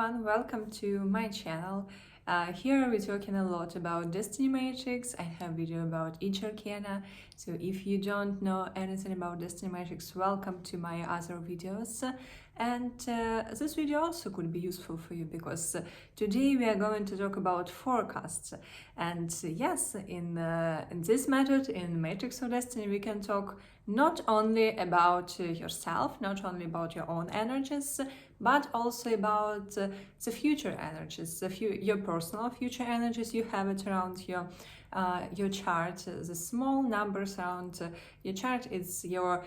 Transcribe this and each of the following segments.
everyone, welcome to my channel. Here we're talking a lot about Destiny Matrix. I have a video about each arcana, so if you don't know anything about Destiny Matrix, welcome to my other videos. And this video also could be useful for you because today we are going to talk about forecasts. And yes, in this method, in Matrix of Destiny, we can talk not only about yourself, not only about your own energies, but also about the future energies, your personal future energies. You have it around your chart. The small numbers around your chart is your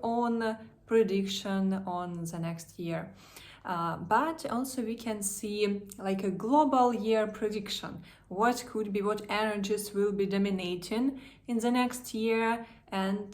own prediction on the next year. But also we can see like a global year prediction. What energies will be dominating in the next year. And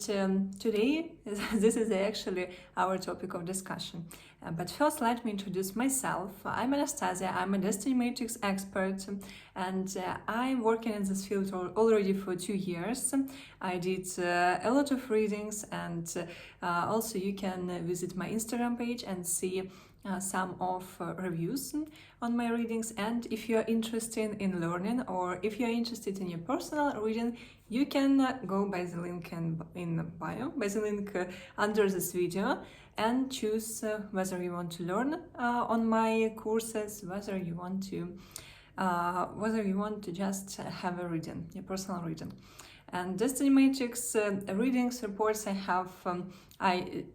today, this is actually our topic of discussion. But first, let me introduce myself. I'm Anastasia, I'm a Destiny Matrix expert, and I'm working in this field already for 2 years. I did a lot of readings, and also you can visit my Instagram page and see some of reviews on my readings. And if you're interested in learning, or if you're interested in your personal reading, you can go by the link in bio, by the link under this video, and choose whether you want to learn on my courses, whether you want to just have a reading, your personal reading. And Destiny Matrix readings reports, I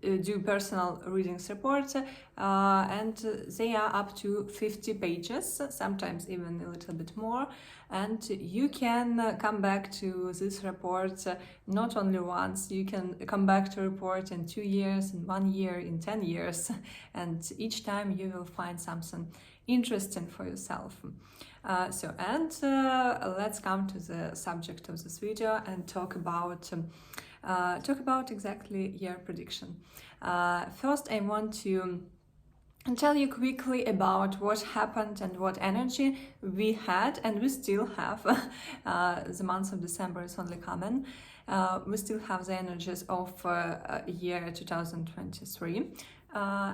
do personal readings reports, and they are up to 50 pages, sometimes even a little bit more. And you can come back to this report not only once, you can come back to report in 2 years, in 1 year, in 10 years, and each time you will find something interesting for yourself. Let's come to the subject of this video and talk about exactly year prediction. First, I want to tell you quickly about what happened and what energy we had and we still have. The month of December is only coming. We still have the energies of year 2023. How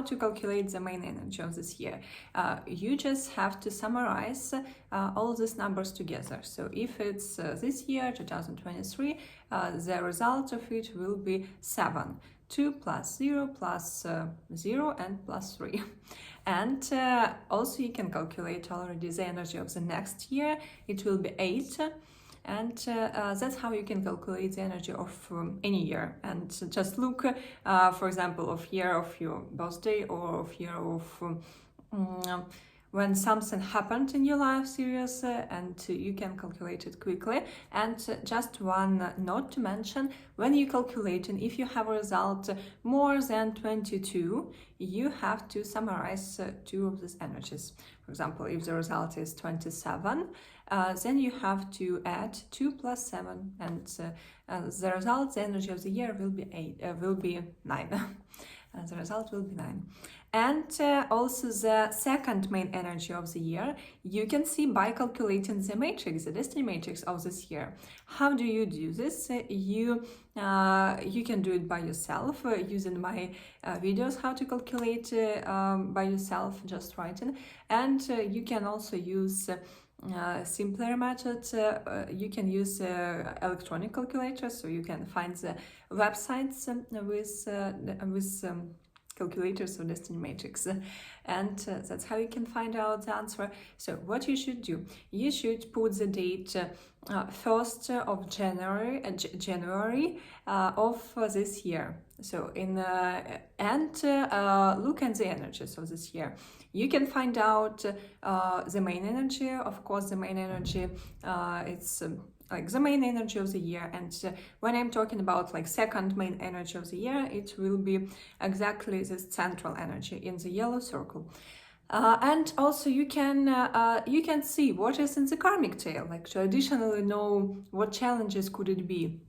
to calculate the main energy of this year. You just have to summarize all these numbers together. So if it's this year, 2023, the result of it will be 7. 2 plus 0 plus 0 and plus 3. And also you can calculate already the energy of the next year. It will be 8. And that's how you can calculate the energy of any year. And just look, for example, of year of your birthday, or of year of when something happened in your life serious, and you can calculate it quickly. And just one note to mention, when you calculate, and if you have a result more than 22, you have to summarize 2 of these energies. For example, if the result is 27, then you have to add 2 plus 7, and the result, the energy of the year will be 9. The result will be 9. And also the second main energy of the year, you can see by calculating the matrix, the Destiny Matrix of this year. How do you do this? You can do it by yourself, using my videos, how to calculate by yourself, just writing. And you can also use simpler methods. You can use electronic calculators, so you can find the websites with calculators of Destiny Matrix, and that's how you can find out the answer. So what you should do, you should put the date 1st of January of this year. So look at the energies of this year. You can find out the main energy. Of course, the main energy, it's like the main energy of the year. And when I'm talking about like second main energy of the year, it will be exactly this central energy in the yellow circle. And also you can see what is in the karmic tail, like to additionally know what challenges could it be.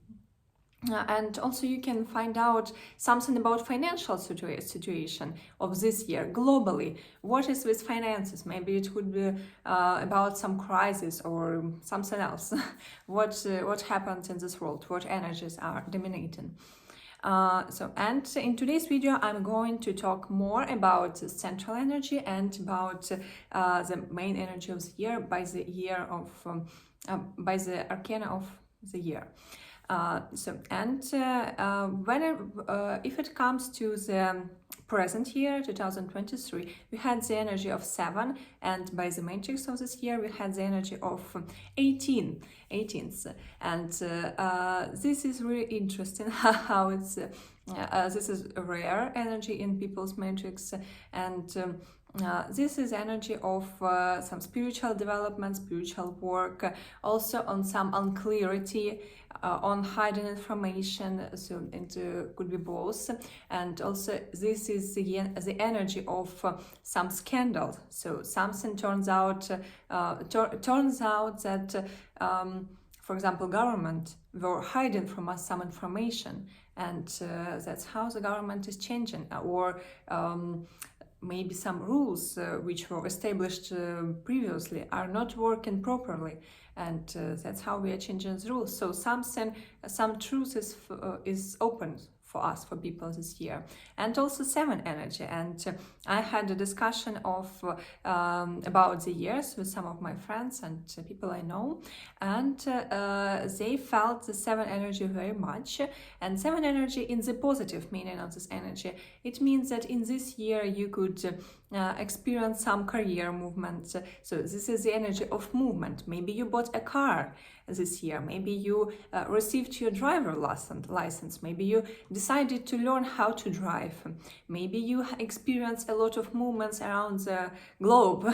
And also you can find out something about financial situation of this year globally. What is with finances? Maybe it could be about some crisis or something else. What happened in this world? What energies are dominating? And in today's video, I'm going to talk more about central energy and about the main energy of the year by the year of by the arcana of the year. If it comes to the present year, 2023, we had the energy of 7, and by the matrix of this year, we had the energy of 18th. And this is really interesting how it's, this is a rare energy in people's matrix, and this is energy of some spiritual development, spiritual work, also on some unclarity, on hidden information, so it could be both. And also this is the energy of some scandal. So something turns out that, for example, government were hiding from us some information, and that's how the government is changing, or maybe some rules which were established previously are not working properly, and that's how we are changing the rules. So some truth is open for us, for people this year. And also 7 energy, and I had a discussion of about the years with some of my friends and people I know, and they felt the 7 energy very much. And 7 energy, in the positive meaning of this energy, it means that in this year you could experience some career movement. So this is the energy of movement. Maybe you bought a car this year, maybe you received your driver license, maybe you decided to learn how to drive, maybe you experienced a lot of movements around the globe,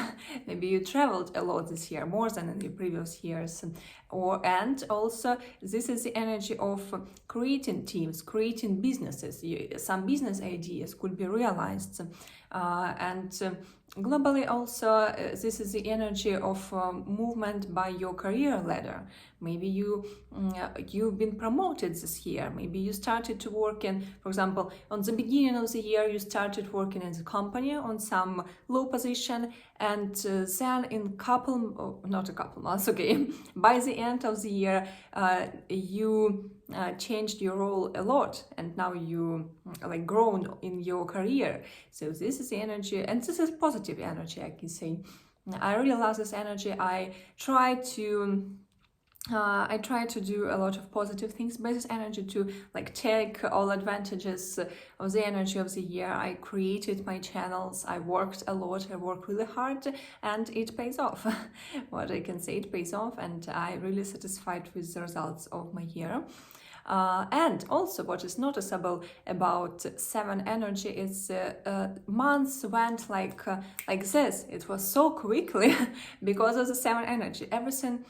maybe you traveled a lot this year, more than in the previous years. And also this is the energy of creating teams, creating businesses. Some business ideas could be realized, and globally also this is the energy of movement by your career ladder. Maybe you've been promoted this year. Maybe you started to work in, for example, on the beginning of the year you started working in the company on some low position, and then in not a couple months, okay, by the end of the year you changed your role a lot, and now you like grown in your career. So this is the energy, and this is positive energy, I can say. I really love this energy. I try to do a lot of positive things by this energy, to like take all advantages of the energy of the year. I created my channels, I worked a lot, I worked really hard, and it pays off. What I can say, it pays off, and I'm really satisfied with the results of my year. And also what is noticeable about 7 energy is months went like this. It was so quickly because of the 7 energy. Everything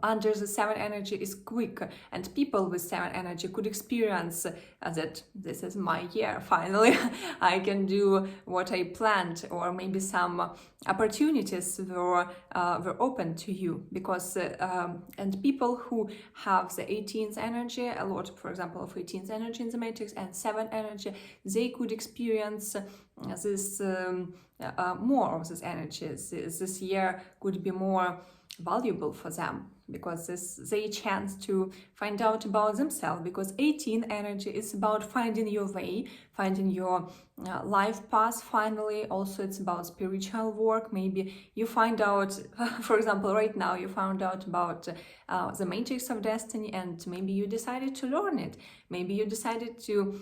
under the 7 energy is quick, and people with 7 energy could experience that this is my year, finally. I can do what I planned, or maybe some opportunities were open to you, because and people who have the 18th energy, a lot, for example, of 18th energy in the matrix and 7 energy, they could experience this more of this energy. This year could be more valuable for them, because this is a chance to find out about themselves, because 18 energy is about finding your way, finding your life path finally. Also it's about spiritual work. Maybe you find out, for example, right now you found out about the matrix of destiny, and maybe you decided to learn it. Maybe you decided to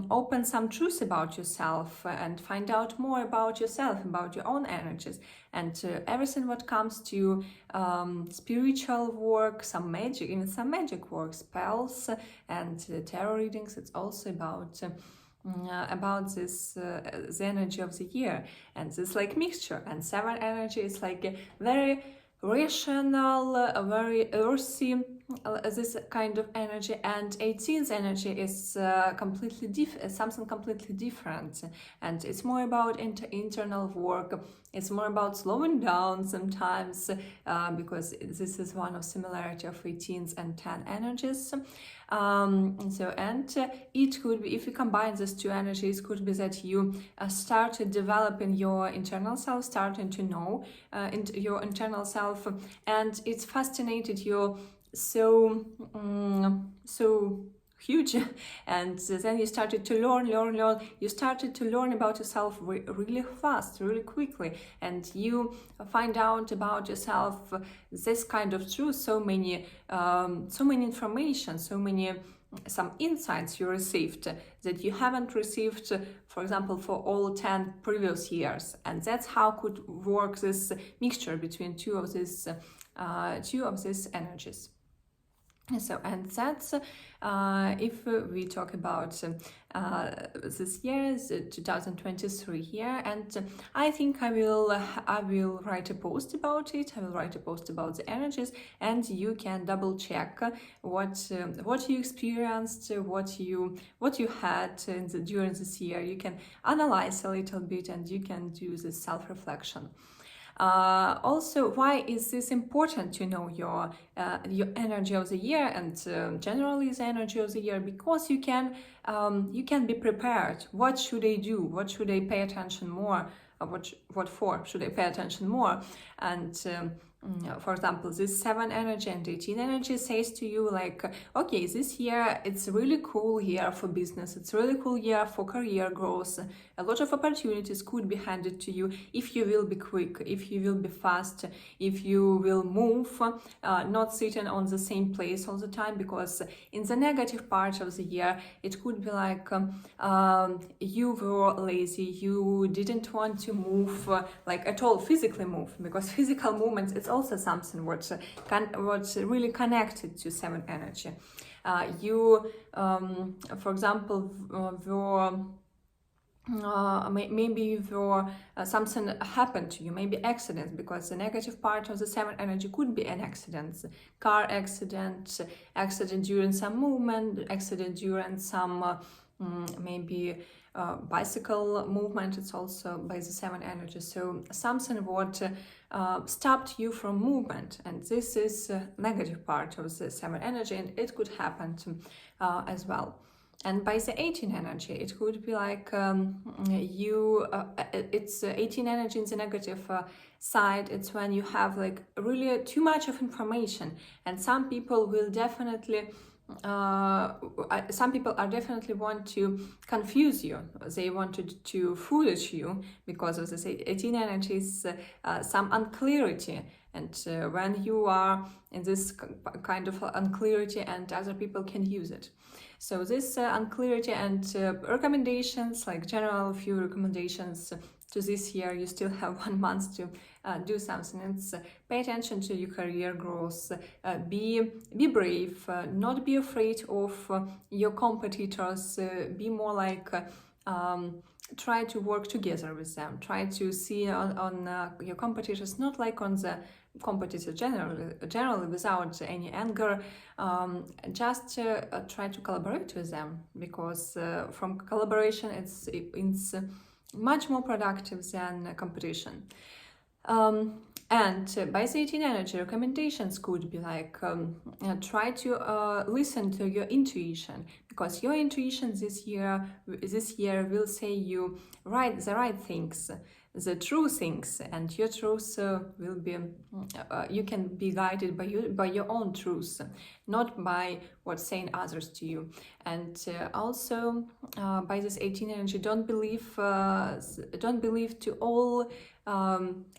open some truth about yourself and find out more about yourself, about your own energies, and everything what comes to spiritual work, some magic, even some magic work, spells and tarot readings. It's also about this the energy of the year, and this like mixture. And 7 energy is like a very rational, very earthy, this kind of energy, and 18th energy is something completely different, and it's more about internal work. It's more about slowing down sometimes, because this is one of similarity of 18th and 10 energies. It could be, if you combine these 2 energies, could be that you started developing your internal self, starting to know your internal self, and it's fascinated you so huge. And then you started to learn. You started to learn about yourself really fast, really quickly, and you find out about yourself this kind of truth, so many information, some insights you received that you haven't received, for example, for all 10 previous years. And that's how could work this mixture between two of these energies. So, and that's if we talk about this year, 2023 year, and I think I will write a post about it. I will write a post about the energies, and you can double check what you experienced, what you had during this year. You can analyze a little bit, and you can do this self-reflection. Also, why is this important to know your energy of the year and generally the energy of the year? Because you can be prepared. What should I do? What should I pay attention more? What for should I pay attention more? And for example, this 7 energy and 18 energy says to you like, okay, this year it's a really cool year for business. It's a really cool year for career growth. A lot of opportunities could be handed to you if you will be quick, if you will be fast, if you will move, not sitting on the same place all the time. Because in the negative part of the year, it could be like you were lazy, you didn't want to move like at all, physically move, because physical movement is also something what's really connected to 7 energy. You, for example, were maybe something happened to you, maybe accidents, because the negative part of the 7 energy could be an accident, car accident, accident during some movement, accident during some maybe bicycle movement. It's also by the 7 energy. So something what stopped you from movement, and this is negative part of the 7 energy, and it could happen as well. And by the 18 energy, it could be like it's 18 energy in the negative side. It's when you have like really too much of information, and some people will definitely some people are definitely want to confuse you. They wanted to foolish you because of this 18 energies, some unclarity. And when you are in this kind of unclarity, and other people can use it. So this unclarity and recommendations, like general few recommendations to this year, you still have 1 month to do something. It's pay attention to your career growth, be brave, not be afraid of your competitors, be more like try to work together with them, try to see on your competitors not like on the competitor generally without any anger, just try to collaborate with them, because from collaboration it's much more productive than competition. And by the 18 energy, recommendations could be like try to listen to your intuition, because your intuition this year will say you the right things, the true things, and your truth will be you can be guided by your own truth, not by what's saying others to you. And also by this 18 energy, don't believe to all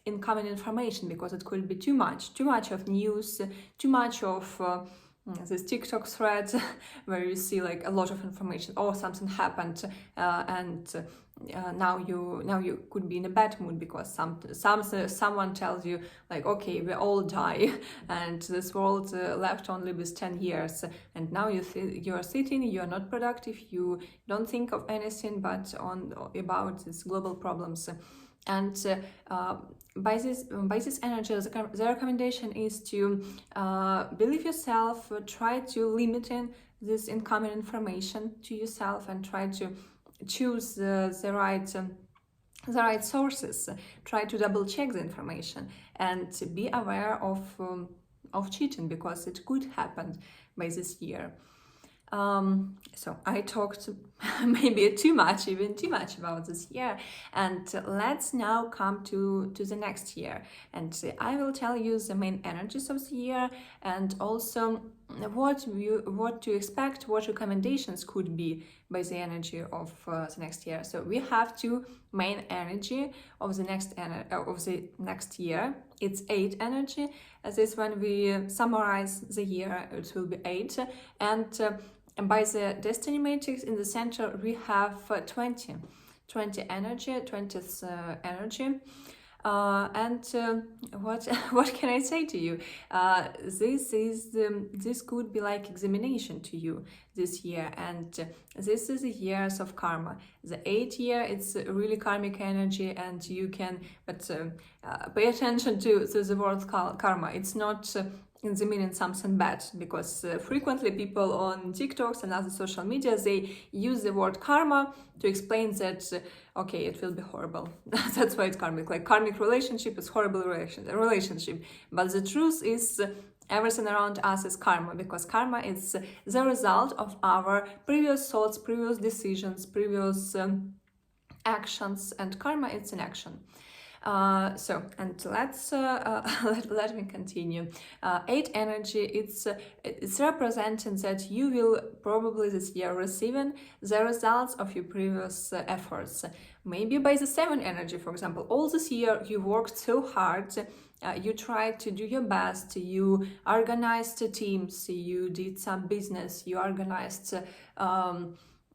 incoming information, because it could be too much of news, too much of this TikTok thread where you see like a lot of information, or something happened and now you could be in a bad mood because someone tells you like, okay, we all die and this world left only with 10 years, and now you're sitting, you're not productive, you don't think of anything but about these global problems. And by this energy, the recommendation is to believe yourself, try to limit this incoming information to yourself, and try to choose the right sources. Try to double check the information, and be aware of cheating, because it could happen by this year. So I talked maybe too much, even too much about this year. And let's now come to the next year. And I will tell you the main energies of the year, and also what to expect, what recommendations could be by the energy of the next year. So we have two main energy of the next year. It's 8 energy. As this when we summarize the year, it will be 8. And by the destiny matrix in the center, we have 20 energy, 20th energy. What can I say to you? This could be like examination to you this year, and this is the years of karma. The 8th year, it's really karmic energy, and you can pay attention to the word karma. It's not in the meaning something bad, because frequently people on TikToks and other social media, they use the word karma to explain that okay, it will be horrible. That's why it's karmic. Like karmic relationship is horrible relationship. But the truth is everything around us is karma, because karma is the result of our previous thoughts, previous decisions, previous actions, and karma is an action. And let me continue. 8 energy, it's representing that you will probably this year receiving the results of your previous efforts. Maybe by the 7 energy, for example, all this year you worked so hard. You tried to do your best, you organized teams, you did some business, you organized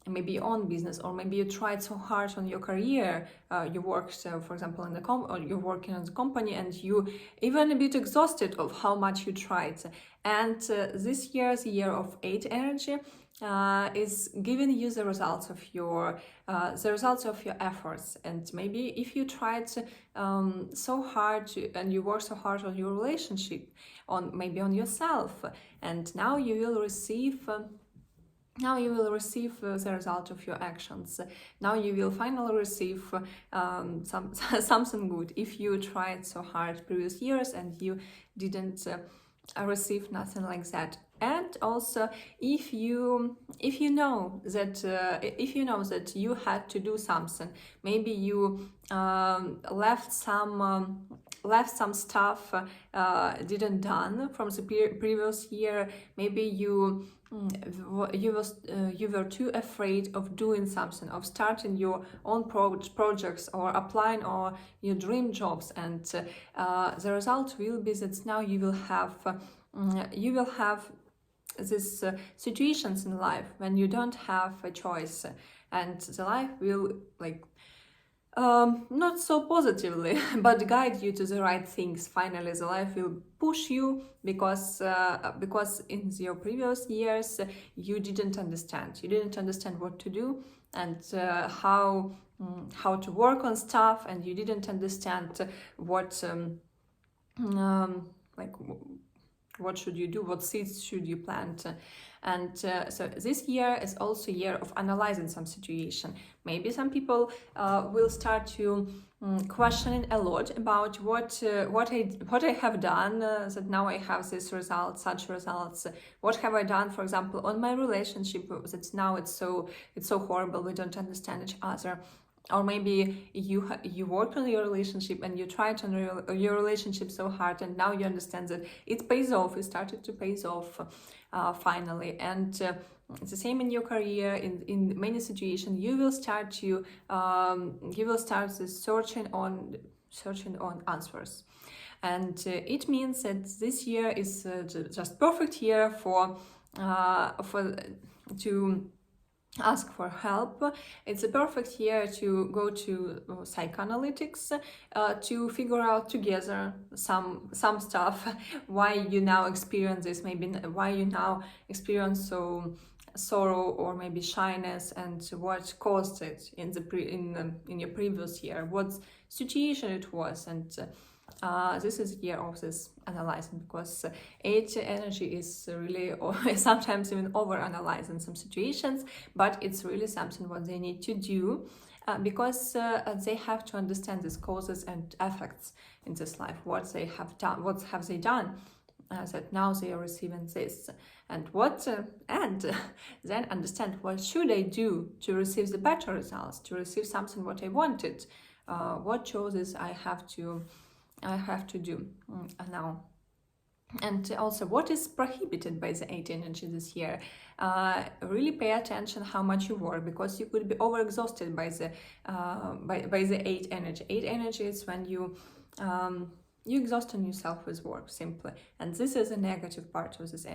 maybe your own business, or maybe you tried so hard on your career. You worked, for example, in the or you're working in the company, and you even a bit exhausted of how much you tried. And this year, the year of 8 energy, is giving you the results of your efforts. And maybe if you tried so hard and you work so hard on your relationship, on yourself, and now you will receive. The result of your actions. Now you will finally receive something good. If you tried so hard previous years and you didn't receive nothing like that. And also, if you know that you had to do something, maybe you left some stuff didn't done from the previous year. Maybe you were too afraid of doing something, of starting your own projects, or applying or your dream jobs, and the result will be that now you will have these situations in life when you don't have a choice, and the life will not so positively, but guide you to the right things. Finally, the life will push you, because in your previous years you didn't understand what to do, and how to work on stuff, and you didn't understand what should you do, what seeds should you plant. And so this year is also a year of analyzing some situation. Maybe some people will start to questioning a lot about what I have done, that now I have this result, such results. What have I done, for example, on my relationship, that now it's so horrible, we don't understand each other. Or maybe you worked on your relationship and you tried on your relationship so hard, and now you understand that it pays off. It started to pay off finally. And it's the same in your career. In many situations, you will start searching on answers. And it means that this year is just perfect year to ask for help. It's a perfect year to go to psychoanalytics, to figure out together some stuff, why you now experience this, maybe why you now experience sorrow or maybe shyness, and what caused it in your previous year, what situation it was. And this is the year of this analyzing, because 8 energy is really sometimes even over analyzing some situations, but it's really something what they need to do, because they have to understand these causes and effects in this life, what they have done, what have they done that now they are receiving this, and then understand what should I do to receive the better results, to receive something what I wanted, what choices I have to do now. And also, what is prohibited by the 8 energy this year? Really pay attention how much you work, because you could be overexhausted by the by the 8 energy. 8 energy is when you exhausting yourself with work simply, and this is a negative part of this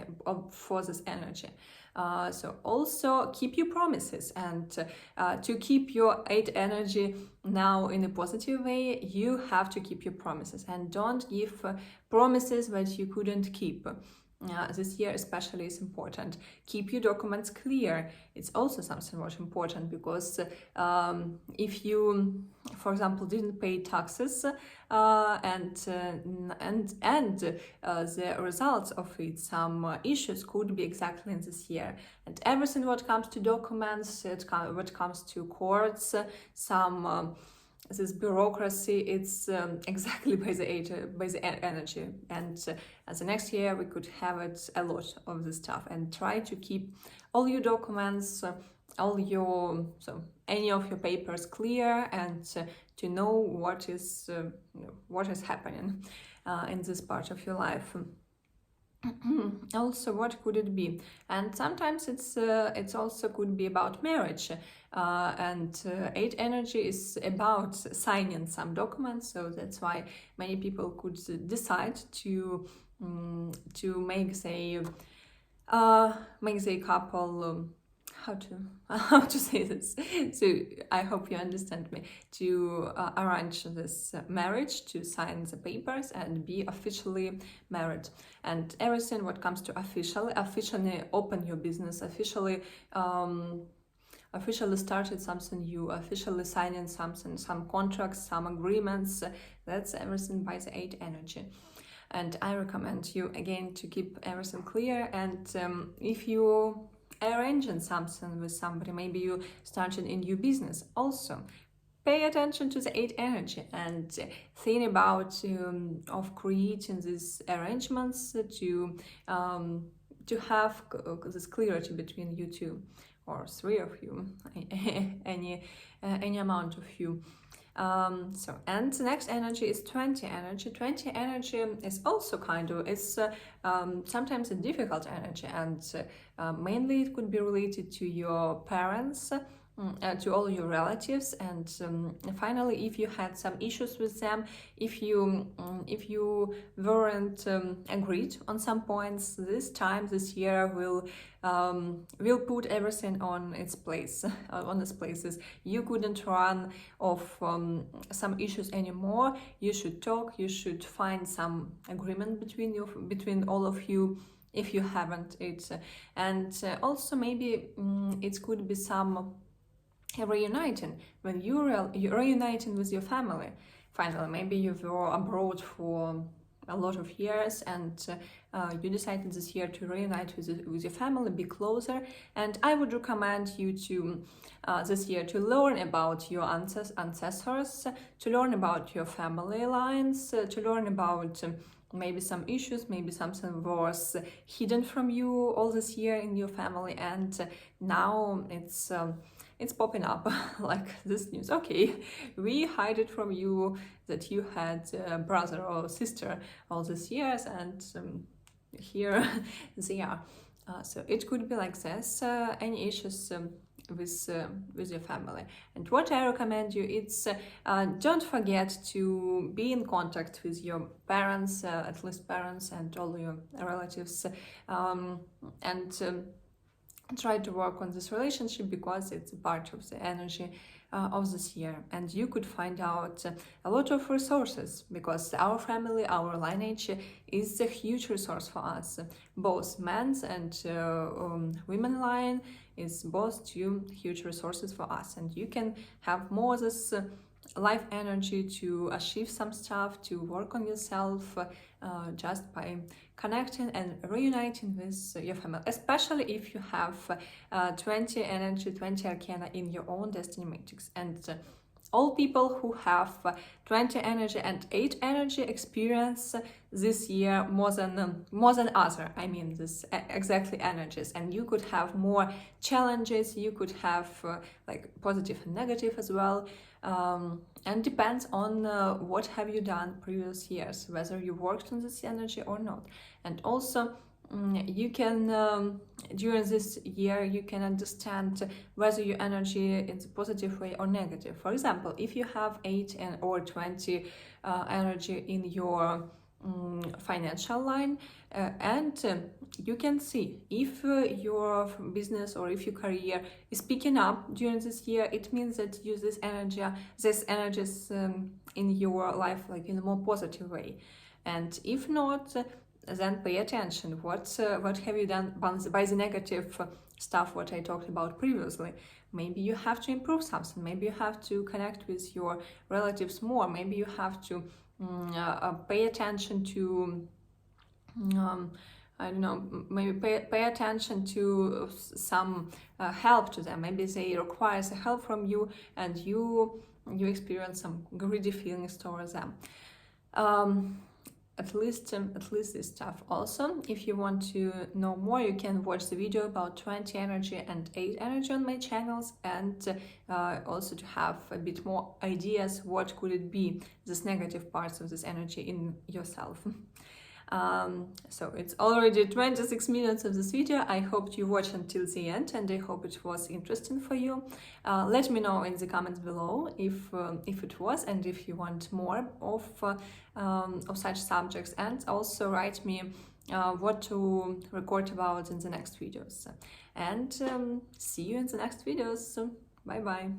for this energy. So also keep your promises, and to keep your 8 energy now in a positive way, you have to keep your promises and don't give promises that you couldn't keep. This year especially is important. Keep your documents clear. It's also something much important, because if you, for example, didn't pay taxes and the results of it, some issues could be exactly in this year. And everything what comes to documents, what comes to courts, some this bureaucracy, it's exactly by the energy, and as the next year we could have it a lot of this stuff. And try to keep all your documents, any of your papers clear, and to know what is happening in this part of your life. Also, what could it be? And sometimes it's also could be about marriage, and 8 energy is about signing some documents, so that's why many people could decide to make the couple how to say this. So I hope you understand me. To arrange this marriage, to sign the papers and be officially married. And everything what comes to officially open your business, officially started something new, officially signing something, some contracts, some agreements. That's everything by the 8 energy. And I recommend you again to keep everything clear. And if you arranging something with somebody, maybe you started a new business, also pay attention to the 8 energy and think about of creating these arrangements to have this clarity between you two or 3 of you, any amount of you. And the next energy is 20 energy. 20 energy is also it's sometimes a difficult energy, and mainly it could be related to your parents, to all your relatives, and finally, if you had some issues with them, if you weren't agreed on some points, this year will put everything on its place, on its places. You couldn't run off some issues anymore. You should talk. You should find some agreement between all of you, if you haven't it. And also maybe it could be some reuniting, when you're reuniting with your family. Finally, maybe you were abroad for a lot of years, and you decided this year to reunite with your family, be closer. And I would recommend you to this year to learn about your ancestors, to learn about your family lines, to learn about maybe some issues, maybe something was hidden from you all this year in your family, and now it's popping up like this news. Okay, we hide it from you that you had a brother or sister all these years, and here they are. So it could be like this, any issues with your family. And what I recommend you, it's don't forget to be in contact with your parents, at least parents and all your relatives, and try to work on this relationship, because it's a part of the energy of this year. And you could find out a lot of resources, because our family, our lineage is a huge resource for us. Both men's and women line is both 2 huge resources for us, and you can have more this life energy to achieve some stuff, to work on yourself, just by connecting and reuniting with your family, especially if you have 20 energy, 20 arcana in your own destiny matrix. And all people who have 20 energy and 8 energy experience this year more than other. I mean, this exactly energies, and you could have more challenges. You could have like positive and negative as well, and depends on what have you done previous years, whether you worked on this energy or not. And also you can during this year you can understand whether your energy is positive way or negative. For example, if you have 8 or 20 energy in your financial line, and you can see if your business or if your career is picking up during this year, it means that you use this energies in your life like in a more positive way. And if not, then pay attention. What have you done by the negative stuff what I talked about previously? Maybe you have to improve something. Maybe you have to connect with your relatives more. Maybe you have to pay attention to I don't know, maybe pay attention to some help to them. Maybe they require some help from you, and you experience some greedy feelings towards them. At least this stuff. Also, if you want to know more, you can watch the video about 20 energy and 8 energy on my channels, and also to have a bit more ideas what could it be, this negative parts of this energy in yourself. So it's already 26 minutes of this video. I hope you watched until the end, and I hope it was interesting for you. Let me know in the comments below if it was, and if you want more of such subjects, and also write me what to record about in the next videos. And see you in the next videos. Bye bye.